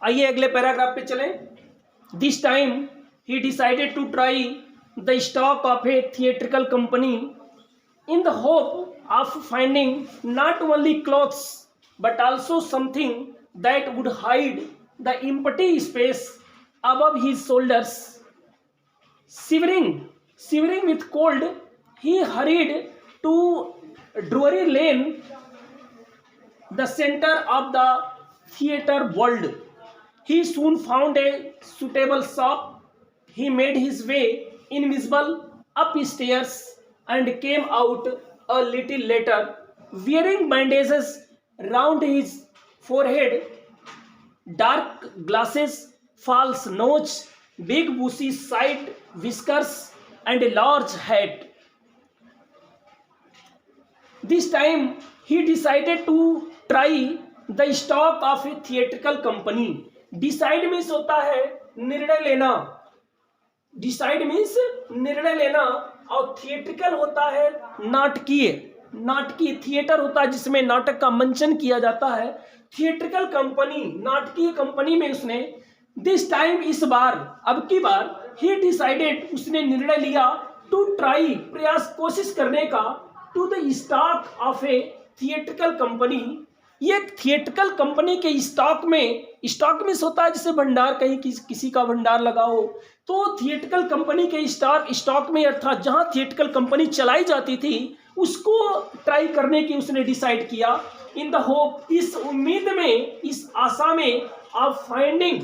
आइए अगले पैराग्राफ पे चलें। This time he decided to try the stock of a theatrical company in the hope of finding not only clothes but also something that would hide the empty space above his shoulders. Shivering with cold, he hurried to Drury Lane, the center of the theatre world. He soon found a suitable shop. He made his way invisible upstairs and came out a little later, wearing bandages round his forehead, dark glasses, false nose, big bushy side whiskers, and a large hat. This time he decided to try the stock of a theatrical company. Decide means होता है निर्णय लेना, decide means निर्णय लेना, और theatrical होता है नाटकीय थिएटर होता है जिसमें नाटक का मंचन किया जाता है। थिएट्रिकल कंपनी, नाटकीय कंपनी में उसने दिस टाइम, इस बार, अब की बार, ही डिसाइडेड, उसने निर्णय लिया, टू ट्राई, प्रयास, कोशिश करने का, to the stock of a theatrical company, ये थिएट्रिकल कंपनी के स्टॉक में, स्टॉक में होता है जैसे भंडार, कहीं किसी का भंडार लगा हो, तो थिएट्रिकल कंपनी के स्टॉक में, अर्थात जहां थिएट्रिकल कंपनी चलाई जाती थी उसको ट्राई करने की उसने डिसाइड किया। इन द होप, इस उम्मीद में, इस आशा में, of finding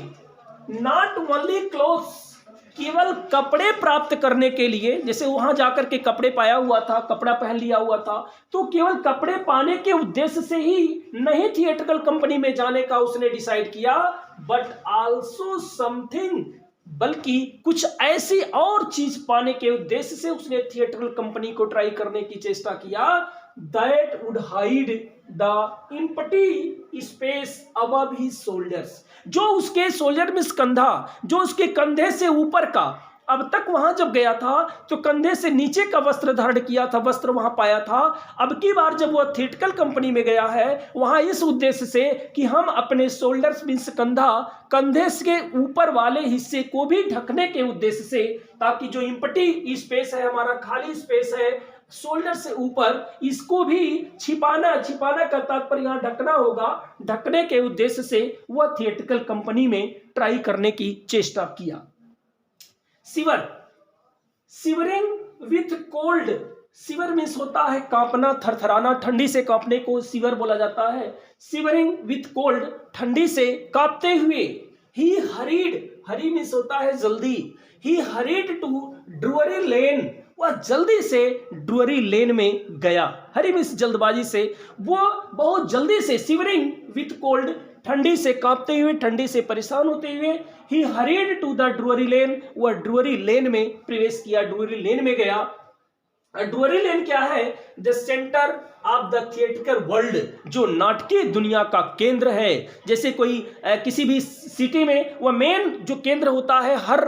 not only clothes, केवल कपड़े प्राप्त करने के लिए, जैसे वहां जाकर के कपड़े पाया हुआ था, कपड़ा पहन लिया हुआ था, तो केवल कपड़े पाने के उद्देश्य से ही नहीं थिएट्रिकल कंपनी में जाने का उसने डिसाइड किया, बट आल्सो समथिंग, बल्कि कुछ ऐसी और चीज पाने के उद्देश्य से उसने थिएट्रिकल कंपनी को ट्राई करने की चेष्टा किया, that would hide the empty space above his shoulders, जो उसके शोल्डर में कंधा, जो उसके कंधे से ऊपर का, अब तक वहां जब गया था तो कंधे से नीचे का वस्त्र धारण किया था, वस्त्र वहां पाया था। अब की बार जब वह थिएट्रिकल कंपनी में गया है वहां इस उद्देश्य से कि हम अपने शोल्डर्स मींस कंधा, कंधे के ऊपर वाले हिस्से को भी ढकने के उद्देश्य से, ताकि जो इम्पटी स्पेस है, हमारा खाली स्पेस है शोल्डर से ऊपर, इसको भी छिपाना का तात्पर्य यहाँ ढकना होगा, ढकने के उद्देश्य से वह थिएट्रिकल कंपनी में ट्राई करने की चेष्टा किया। Shivering with cold, shiver means होता है कांपना, थरथराना, ठंडी से कांपने को शिवर बोला जाता है। शिवरिंग विथ कोल्ड, ठंडी से कांपते हुए, ही हरीड, हरी मीन्स होता है जल्दी, ही हरीड टू ड्रूअरी लेन, वह जल्दी से ड्रूअरी लेन में गया। हरी मीन्स जल्दबाजी से, वो बहुत जल्दी से, शिवरिंग विथ कोल्ड, ठंडी से कांपते हुए, ठंडी से परेशान होते हुए, ही हरीड टू द ड्रूअरी लेन, वह ड्रूअरी लेन में प्रवेश किया, ड्रूअरी लेन में गया। ड्रूअरी लेन क्या है? The centre of the theatrical world, जो नाटकीय दुनिया का केंद्र है। जैसे कोई किसी भी सिटी में वह मेन जो केंद्र होता है, हर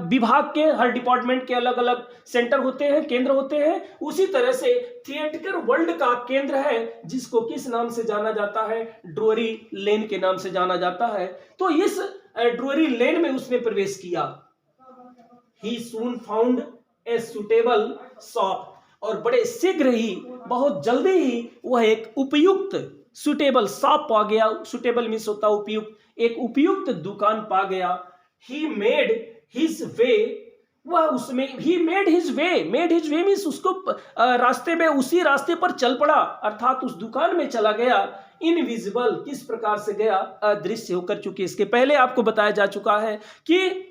विभाग के, हर डिपार्टमेंट के अलग अलग सेंटर होते हैं, केंद्र होते हैं, उसी तरह से थिएट्रिकल वर्ल्ड का केंद्र है, जिसको किस नाम से जाना जाता है? ड्रूअरी लेन के नाम से जाना जाता है। तो इस ड्रूअरी लेन में उसने प्रवेश किया। ही सून फाउंड ए सुटेबल शॉप, और बड़े शीघ्र ही, बहुत जल्दी ही वह एक उपयुक्त, सुटेबल शॉप पा गया। सुटेबल मीन्स होता है उपयुक्त, एक उपयुक्त दुकान पा गया। ही मेड हिज वे, वह उसमें, he made his way, made his way means उसको रास्ते में, उसी रास्ते पर चल पड़ा, अर्थात उस दुकान में चला गया। इनविजिबल, किस प्रकार से गया? अदृश्य होकर, चूंकि इसके पहले आपको बताया जा चुका है कि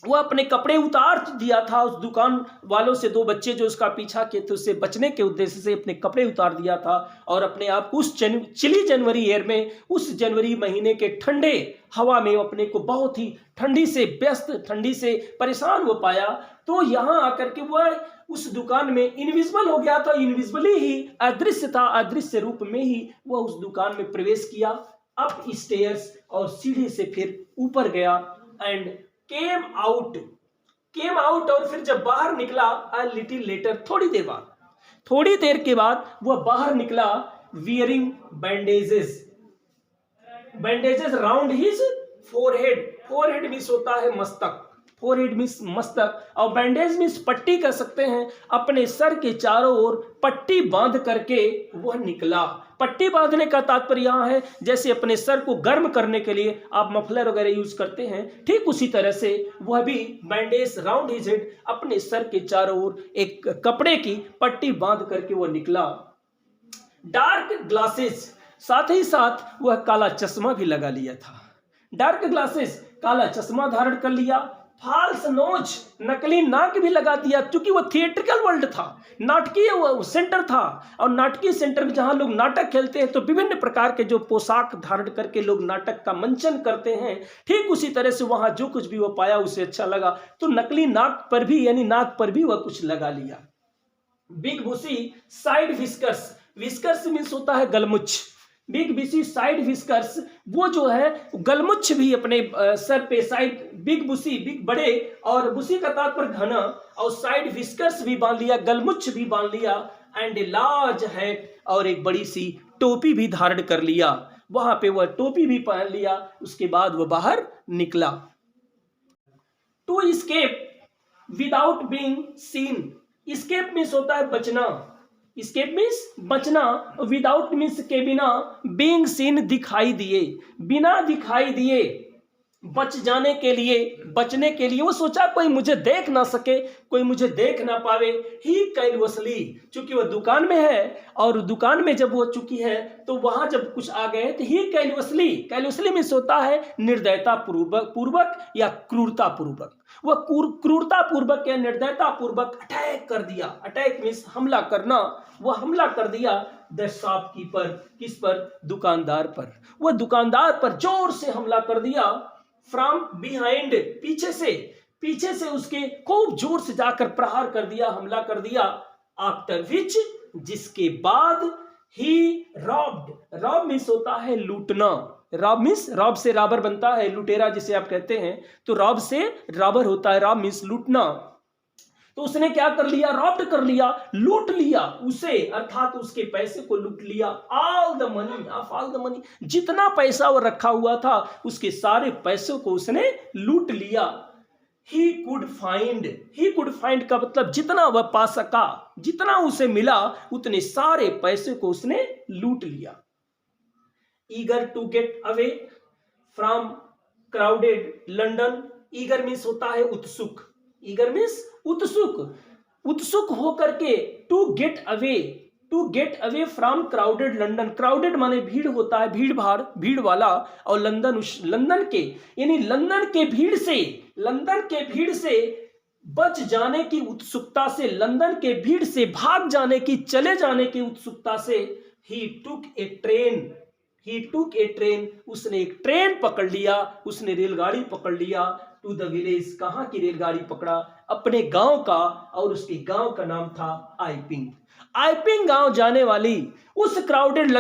वह अपने कपड़े उतार दिया था उस दुकान वालों से, दो बच्चे जो उसका पीछा किए थे, उससे बचने के उद्देश्य से अपने कपड़े उतार दिया था और अपने आप को उस चिली जनवरी एयर में, उस जनवरी महीने के ठंडे हवा में अपने को बहुत ही ठंडी से व्यस्त, ठंडी से परेशान हो पाया। तो यहाँ आकर के वह उस दुकान में इनविजिबल हो गया था, इनविजिबली ही, अदृश्य था, अदृश्य रूप में ही वह उस दुकान में प्रवेश किया। अप स्टेयर्स, और सीढ़ी से फिर ऊपर गया। एंड केम आउट, और फिर जब बाहर निकला, अ लिटिल लेटर, थोड़ी देर के बाद वह बाहर निकला, wearing bandages round his forehead, forehead means होता है मस्तक, फोरहेड मीन्स मस्तक, और बैंडेज मीन्स पट्टी कर सकते हैं। अपने सर के चारों ओर पट्टी बांध करके वह निकला। पट्टी बांधने का तात्पर्य यहाँ है जैसे अपने सर को गर्म करने के लिए आप मफलर वगैरह यूज करते हैं, ठीक उसी तरह से वह भी बैंडेज राउंड हिज हेड, अपने सर के चारों ओर एक कपड़े की पट्टी बांध करके वह निकला। डार्क ग्लासेस, साथ ही साथ वह काला चश्मा भी लगा लिया था। डार्क ग्लासेस, काला चश्मा धारण कर लिया। फाल्स नोज, नकली नाक भी लगा दिया, क्योंकि वो थिएट्रिकल वर्ल्ड था, नाटकीय सेंटर था, और नाटकीय सेंटर में जहां लोग नाटक खेलते हैं तो विभिन्न प्रकार के जो पोशाक धारण करके लोग नाटक का मंचन करते हैं, ठीक उसी तरह से वहां जो कुछ भी वो पाया उसे अच्छा लगा, तो नकली नाक पर भी यानी नाक पर भी वह कुछ लगा लिया। बिग बुशी साइड विस्कर्स, विस्कर्स मीन्स होता है गलमुछ, बिग बुशी साइड विस्कर्स, वो जो है गलमुछ भी अपने सर पे साइड, बिग बुशी बिग बड़े, और बुशी का तात्पर्य घना, और साइड विस्कर्स भी बांध लिया, गलमुछ भी बांध लिया, एंड ए लार्ज हैट, और एक बड़ी सी टोपी भी धारण कर लिया। वहां पे वह टोपी भी पहन लिया, उसके बाद वह बाहर निकला। To escape without being seen, escape means होता है बचना, एस्केप मीन्स बचना, विदाउट मीन्स के बिना, बीइंग सीन दिखाई दिए, बिना दिखाई दिए, बच जाने के लिए, बचने के लिए, वो सोचा कोई मुझे देख ना सके, कोई मुझे देख ना पावे। ही कैलवसली, चूंकि वह दुकान में है और दुकान में जब वो चुकी है तो वहां जब कुछ आ गए तो ही कैलवसली, कैलवसली मीन्स होता है निर्दयता पूर्वक या क्रूरता पूर्वक, वह क्रूरता पूर्वक या निर्दयता पूर्वक अटैक कर दिया। अटैक मीन्स हमला करना, वह हमला कर दिया द शॉपकीपर, किस पर? दुकानदार पर। वह दुकानदार पर जोर से हमला कर दिया। फ्रॉम बिहाइंड, पीछे से उसके खूब जोर से जाकर प्रहार कर दिया, हमला कर दिया। आफ्टर विच, जिसके बाद, ही रॉब्ड, रॉब मीन्स होता है लूटना, रॉब मीन्स रॉब से रॉबर बनता है, लुटेरा जिसे आप कहते हैं, तो रॉब से रॉबर होता है, रॉब मीन्स लूटना। तो उसने क्या कर लिया? रॉब्ड कर लिया, लूट लिया उसे, अर्थात उसके पैसे को लूट लिया। All the money, of all the money, जितना पैसा वो रखा हुआ था उसके सारे पैसों को उसने लूट लिया। ही कुड फाइंड का मतलब जितना वह पा सका, जितना उसे मिला उतने सारे पैसे को उसने लूट लिया। Eager to get away from crowded London, eager means होता है उत्सुक, ईगर मीन्स उत्सुक होकर के, to get away from crowded London, crowded माने भीड़ होता है, भीड़ भाड़, भीड़ वाला, और लंदन के यानी लंदन के भीड़ से बच जाने की उत्सुकता से, लंदन के भीड़ से भाग जाने की, चले जाने की उत्सुकता से, ही टुक ए ट्रेन, उसने एक ट्रेन पकड़ लिया, उसने रेलगाड़ी पकड़ लिया। टू द विलेज, कहां की रेलगाड़ी पकड़ा? अपने गांव का, और उसके गांव का नाम था आइपिंग गांव जाने वाली उस क्राउडेड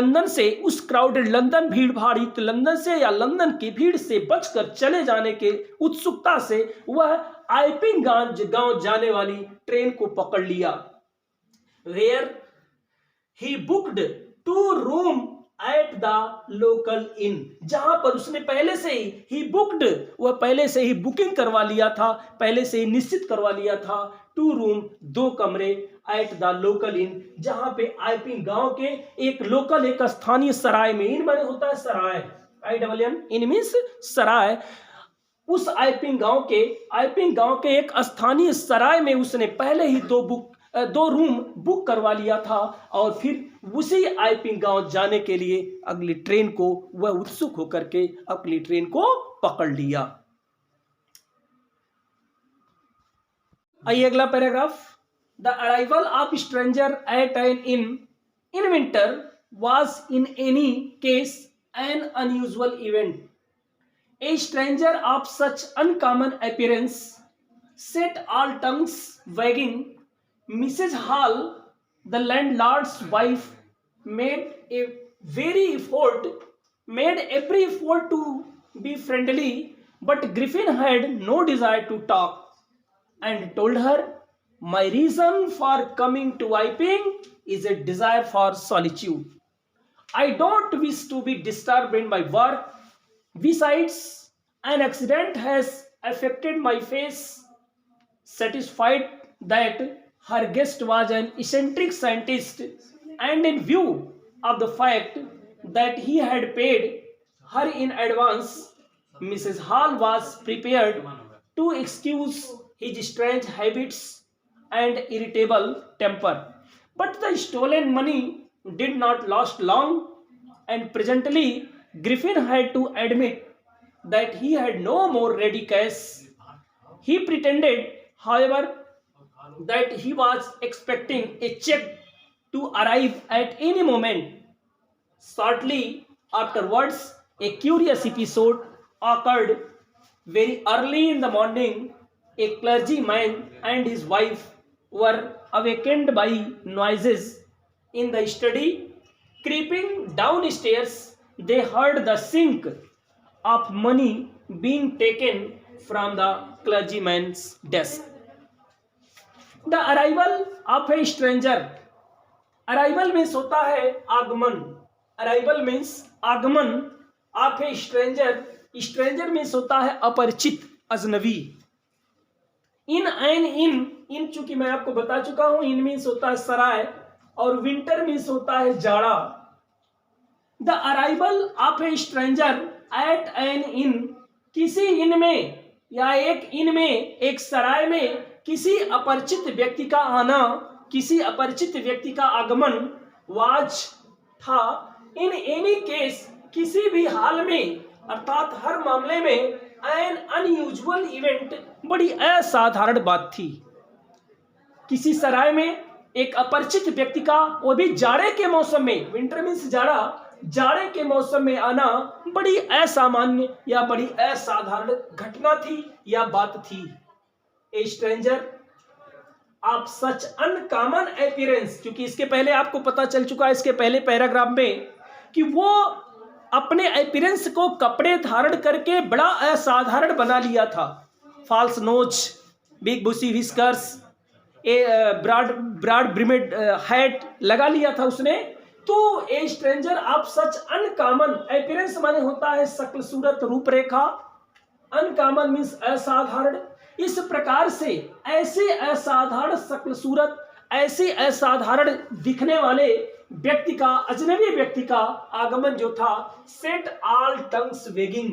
लंदन भीड़ भाड़ित लंदन से या लंदन की भीड़ से बचकर चले जाने के उत्सुकता से वह आइपिंग गांव जाने वाली ट्रेन को पकड़ लिया। Where he booked 2 room at the local inn, जहां पर उसने पहले से ही वह पहले से ही बुकिंग करवा लिया था, पहले से ही निश्चित करवा लिया था। 2 रूम, 2 कमरे, एट द लोकल इन, जहां पे आइपिंग गांव के एक लोकल, एक स्थानीय सराय में, इन माने होता है सराय, INN, इन मीन्स सराय, उस आइपिंग गांव के एक स्थानीय सराय में उसने पहले ही 2 रूम बुक करवा लिया था, और फिर उसी आइपिंग गांव जाने के लिए अगली ट्रेन को वह उत्सुक होकर के अगली ट्रेन को पकड़ लिया। आइए अगला paragraph. The arrival of stranger at an inn winter was in any case an unusual event. A stranger of such uncommon appearance set all tongues wagging. Mrs. Hall, the landlord's wife, made every effort to be friendly, but Griffin had no desire to talk, and told her, "My reason for coming to Iping is a desire for solitude. I don't wish to be disturbed in my work. Besides, An accident has affected my face. Satisfied that her guest was an eccentric scientist, and in view of the fact that he had paid her in advance, Mrs. Hall was prepared to excuse his strange habits and irritable temper. But the stolen money did not last long, and presently Griffin had to admit that he had no more ready cash. He pretended, however, that he was expecting a check to arrive at any moment. Shortly afterwards, a curious episode occurred. Very early in the morning, a clergyman and his wife were awakened by noises in the study. Creeping downstairs, they heard the sink of money being taken from the clergyman's desk. The arrival of a stranger. Arrival means होता है आगमन. Arrival means आगमन of a stranger. Stranger means होता है अपरिचित, अजनबी. In an इन चूंकि मैं आपको बता चुका हूं, इन मीन्स होता है सराय और विंटर मीन्स होता है जाड़ा. The arrival of a stranger at an inn. किसी इन में या एक इन में, एक सराय में किसी अपरिचित व्यक्ति का आना, किसी अपरिचित व्यक्ति का आगमन. वाज था. इन एनी केस, किसी भी हाल में, अर्थात हर मामले में. एन अनयूजुअल इवेंट, बड़ी असाधारण बात थी. किसी सराय में एक अपरिचित व्यक्ति का, वो भी जाड़े के मौसम में, विंटर मीन्स जाड़ा, जाड़े के मौसम में आना बड़ी असामान्य या बड़ी असाधारण घटना थी या बात थी. ए स्ट्रेंजर आप सच अनकॉमन अपीयरेंस, क्योंकि इसके पहले आपको पता चल चुका है इसके पहले पैराग्राफ में कि वो अपने अपीयरेंस को कपड़े धारण करके बड़ा असाधारण बना लिया था. फॉल्स नोज, बिग बुशी विस्कर्स, ब्रॉड ब्रिमेड हैट लगा लिया था उसने. तो ए स्ट्रेंजर आप सच अनकॉमन, अपीयरेंस माने होता है शक्ल सूरत रूपरेखा, अनकॉमन मीन्स असाधारण. इस प्रकार से ऐसे असाधारण शक्ल सूरत, ऐसे असाधारण दिखने वाले व्यक्ति का, अजनबी व्यक्ति का आगमन जो था, सेट ऑल टंग्स वेगिंग,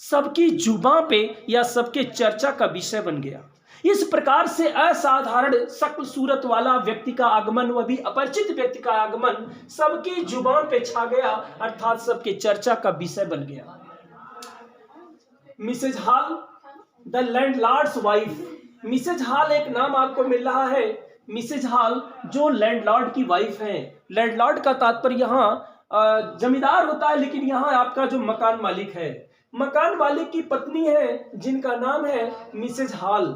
सबकी जुबां पे या सबके चर्चा का विषय बन गया. इस प्रकार से असाधारण शक्ल सूरत वाला व्यक्ति का आगमन, वह भी अपरिचित व्यक्ति का आगमन, सबकी जुबान पे छा गया, अर्थात सबके चर्चा का विषय बन गया. Mrs Hall the landlord's wife. Mrs Hall एक नाम आपको मिल रहा है. मिसेज हॉल जो लैंडलॉर्ड की वाइफ है. लैंडलॉर्ड का तात्पर्य यहाँ जमींदार होता है, लेकिन यहाँ आपका जो मकान मालिक है, मकान मालिक की पत्नी है जिनका नाम है Mrs Hall.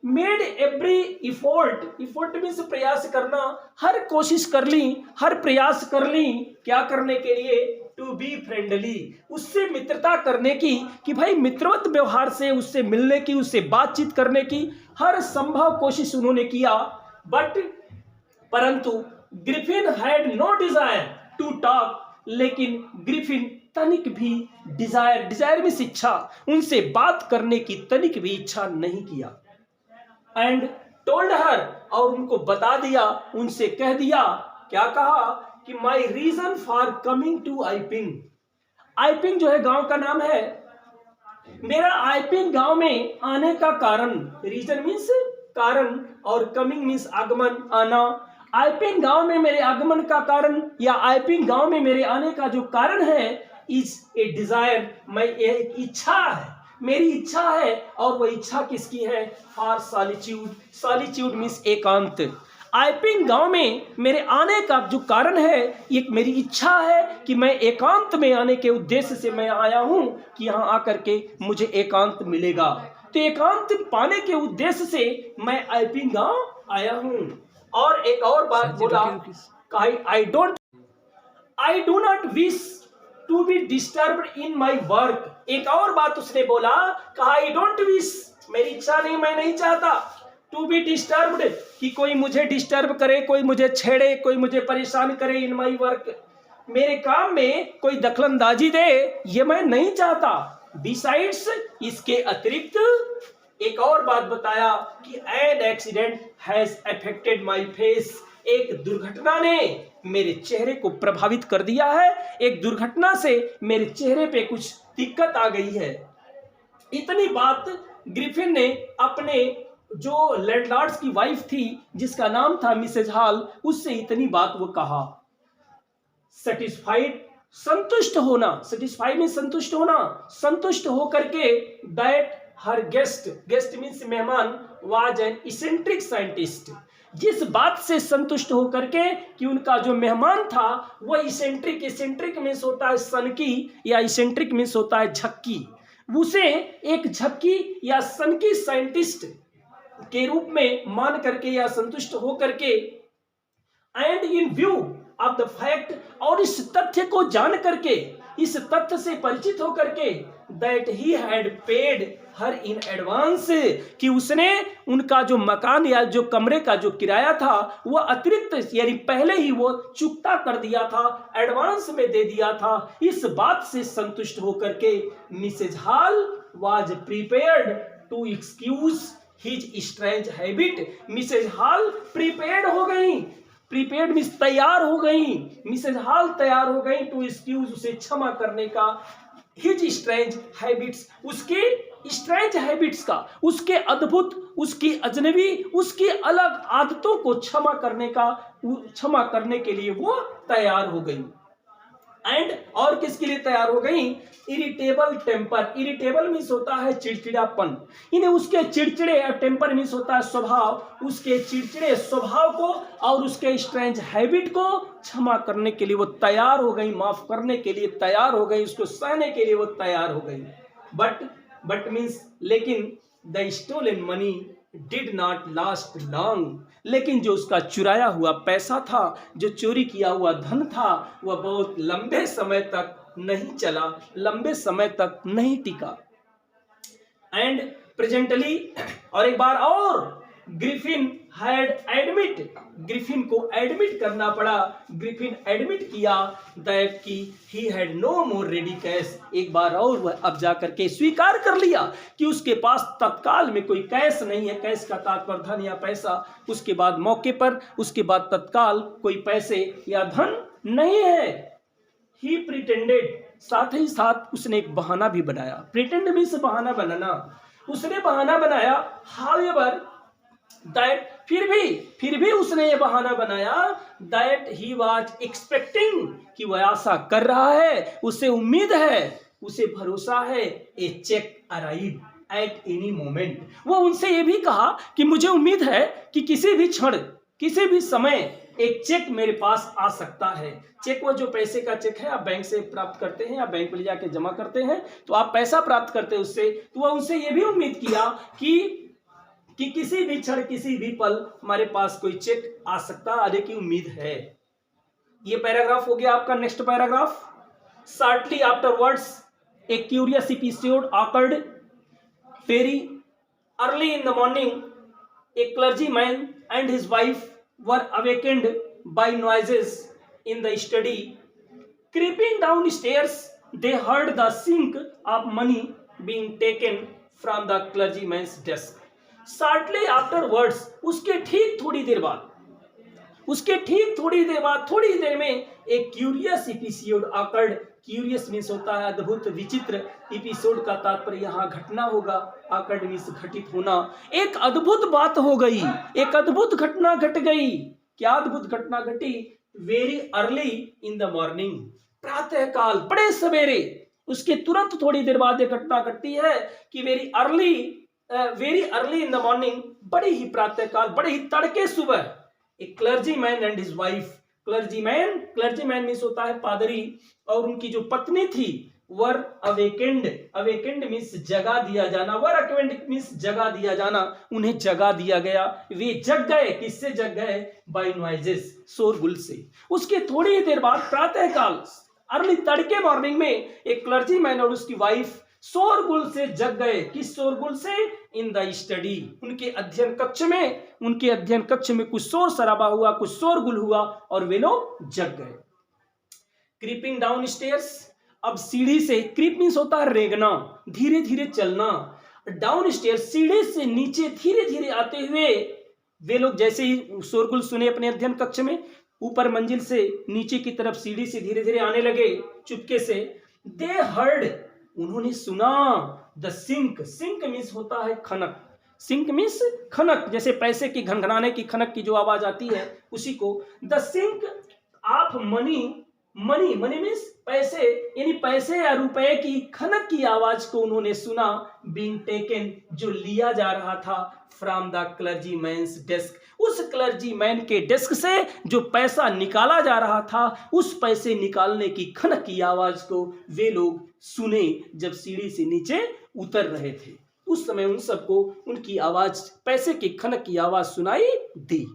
Made every effort, effort means प्रयास करना, हर कोशिश कर ली, हर प्रयास कर ली, क्या करने के लिए, टू बी फ्रेंडली, उससे मित्रता करने की, कि भाई मित्रवत व्यवहार से उससे मिलने की, उससे बातचीत करने की हर संभव कोशिश उन्होंने किया. बट परंतु Griffin had no desire to talk, लेकिन ग्रिफिन तनिक भी डिजायर, डिजायर मीन्स इच्छा, उनसे बात करने की तनिक भी इच्छा नहीं किया. एंड टोल्ड हर, और उनको बता दिया, उनसे कह दिया, क्या कहा कि my reason for coming to Iping. Iping जो है गांव का नाम है. मेरा आइपिंग गांव में आने का कारण, रीजन मीन्स कारण और कमिंग मीन्स आगमन, आना. आइपिंग गांव में मेरे आगमन का कारण या आइपिंग गांव में मेरे आने का जो कारण है, इज ए डिजायर, मैं एक इच्छा है, मेरी इच्छा है. और वो इच्छा किसकी है, फॉर सॉलिट्यूड. सॉलिट्यूड मीन्स एकांत. आइपिंग गांव में मेरे आने का जो कारण है, एक मेरी इच्छा है कि मैं एकांत में आने के उद्देश्य से मैं आया हूं, कि यहाँ आकर के मुझे एकांत मिलेगा. तो एकांत पाने के उद्देश्य से मैं आइपिंग गांव आया हूं. और एक और बात बोला, I do not wish to be disturbed in my work. एक और बात उसने बोला, कहा आई डोंट विश, मेरी इच्छा नहीं, मैं नहीं चाहता, टू बी डिस्टर्ब्ड, कि कोई मुझे डिस्टर्ब करे, कोई मुझे छेड़े, कोई मुझे परेशान करे, इन माई वर्क, मेरे काम में कोई दखलंदाजी दे, ये मैं नहीं चाहता. बिसाइड्स, इसके अतिरिक्त एक और बात बताया कि an accident has affected my face, एक दुर्घटना ने मेरे चेहरे को प्रभावित कर दिया है, एक दुर्घटना से मेरे चेहरे पे कुछ दिक्कत आ गई है। इतनी बात ग्रिफिन ने अपने जो लैंडलॉर्ड की वाइफ थी जिसका नाम था मिसेज हॉल, उससे इतनी बात वो कहा। सेटिस्फाइड, संतुष्ट होना, सेटिस्फाइड में संतुष्ट होना, संतुष्ट होकर के that her guest, guest means मेहमान, वाज एन इसेंट्रिक साइंटिस्ट, जिस बात से संतुष्ट होकर के कि उनका जो मेहमान था वह इसेंट्रिक, इसेंट्रिक मीन्स होता है सनकी या इसेंट्रिक मीन्स होता है झक्की, उसे एक झक्की या सनकी साइंटिस्ट के रूप में मान करके या संतुष्ट हो करके, and in view of the fact, और इस तथ्य को जान करके, इस तथ्य से परिचित होकर के, that he had paid her in advance, कि उसने उनका जो मकान या जो कमरे का जो किराया था वह अतिरिक्त यानी पहले ही वो चुकता कर दिया था, एडवांस में दे दिया था। इस बात से संतुष्ट होकर के Mrs Hall was prepared to excuse his strange habit, Mrs Hall prepared हो गई, प्रिपेयर्ड मीन्स तैयार हो गई, मिसेज हॉल तैयार हो गई टू एक्सक्यूज, उसे क्षमा करने का, हिज स्ट्रेंज हैबिट्स, उसके स्ट्रेंज हैबिट्स का, उसके अद्भुत, उसकी अजनबी, उसकी अलग आदतों को क्षमा करने का, क्षमा करने के लिए वो तैयार हो गई। एंड और किसके लिए तैयार हो गई? इरिटेबल टेम्पर, इरिटेबल मीन्स होता है चिड़चिड़ापन, इन्हें उसके चिड़चिड़े, टेम्पर मीन्स होता है स्वभाव, उसके चिड़चिड़े स्वभाव को और उसके स्ट्रेंज हैबिट को क्षमा करने के लिए वो तैयार हो गई, माफ करने के लिए तैयार हो गई, उसको सहने के लिए वो तैयार हो गई। बट मीन्स लेकिन the stolen money did not last long, लेकिन जो उसका चुराया हुआ पैसा था, जो चोरी किया हुआ धन था, वह बहुत लंबे समय तक नहीं चला, लंबे समय तक नहीं टिका। एंड प्रेजेंटली, और एक बार और ग्रिफिन हैड एडमिट, ग्रिफिन को एडमिट करना पड़ा, ग्रिफिन एडमिट किया दैट कि he had no more ready cash, एक बार और वह अब जाकर के स्वीकार कर लिया कि उसके पास तत्काल में कोई कैश नहीं है, कैश का तात्पर्य धन या पैसा, उसके बाद मौके पर, उसके बाद तत्काल कोई पैसे या धन नहीं है। ही प्रिटेंडेड, साथ ही साथ उसने एक बहाना भी बनाया, प्रिटेंड मीन्स बहाना बनाना, उसने बहाना बनाया, हाउएवर दैट, फिर भी उसने ये बहाना बनाया, दैट ही वाज एक्सपेक्टिंग, कि वह आशा कर रहा है, उसे उम्मीद है, उसे भरोसा है, a cheque arrive at any moment, वो उनसे ये भी कहा कि मुझे उम्मीद है कि किसी भी क्षण, किसी भी समय एक चेक मेरे पास आ सकता है। चेक वो जो पैसे का चेक है, आप बैंक से प्राप्त करते हैं, आप बैंक में ले जाके जमा करते हैं तो आप पैसा प्राप्त करते हैं उससे, तो वह उनसे ये भी उम्मीद किया कि किसी भी क्षण, किसी भी पल हमारे पास कोई चेक आ सकता आने की उम्मीद है। ये पैराग्राफ हो गया आपका। Next paragraph, shortly afterwards a curious episode occurred very early in the morning, a clergyman and his wife were awakened by noises in the study. Creeping downstairs, they heard the sink of money being taken from the clergyman's desk. Shortly afterwards, उसके ठीक थोड़ी देर बाद, थोड़ी देर में एक curious episode awkward, curious means होता है अद्भुत, विचित्र, एपिसोड का तात्पर्य यहाँ घटना होगा, ऑकर्ड मीन्स घटित होना, एक अद्भुत बात हो गई, एक अद्भुत घटना घट गई। क्या अद्भुत घटना घटी? Very early in the morning, प्रातः काल, बड़े सवेरे, उसके तुरंत थोड़ी देर बाद एक घटना घटती है कि very early in the morning, बड़ी ही प्रातः काल, बड़े ही तड़के सुबह, एक clergyman and his wife, clergyman means होता है पादरी, और उनकी जो पत्नी थी, वर अवेकेंड मीन्स जगा दिया जाना, वर अवेकेंड मीन्स जगा दिया जाना, उन्हें जगा दिया गया, वे जग गए, किससे जग गए? बाय नॉइजेस, शोरगुल से। उसके थोड़ी ही देर बाद प्रातः काल, अर्ली तड़के मॉर्निंग में एक क्लर्जीमैन और उसकी वाइफ शोरगुल से जग गए। किस शोरगुल से? इन द स्टडी, उनके अध्ययन कक्ष में कुछ शोर शराबा हुआ, कुछ शोरगुल हुआ और वे लोग जग गए। क्रीपिंग डाउन स्टेयर्स, अब सीढ़ी से, क्रीप मीन्स होता है रेंगना, धीरे धीरे चलना। डाउन स्टेयर, सीढ़ी से नीचे धीरे धीरे आते हुए वे लोग जैसे ही शोरगुल सुने अपने अध्ययन कक्ष में, ऊपर मंजिल से नीचे की तरफ सीढ़ी से धीरे धीरे आने लगे चुपके से। दे हर्ड, उन्होंने सुना। द सिंक, सिंक मीन्स होता है खनक, सिंक मीन्स खनक, जैसे पैसे की घनघनाने की खनक की जो आवाज आती है उसी को। The sink of money, money money means पैसे, यानी पैसे या रुपए की खनक की आवाज को उन्होंने सुना। बीइंग टेकन, जो लिया जा रहा था। From the clergyman's desk, उस क्लर्जी मैन के डेस्क से जो पैसा निकाला जा रहा था, उस पैसे निकालने की खनक की आवाज को वे लोग सुने जब सीढ़ी से नीचे उतर रहे थे। उस समय उन सबको उनकी आवाज, पैसे की खनक की आवाज सुनाई दी।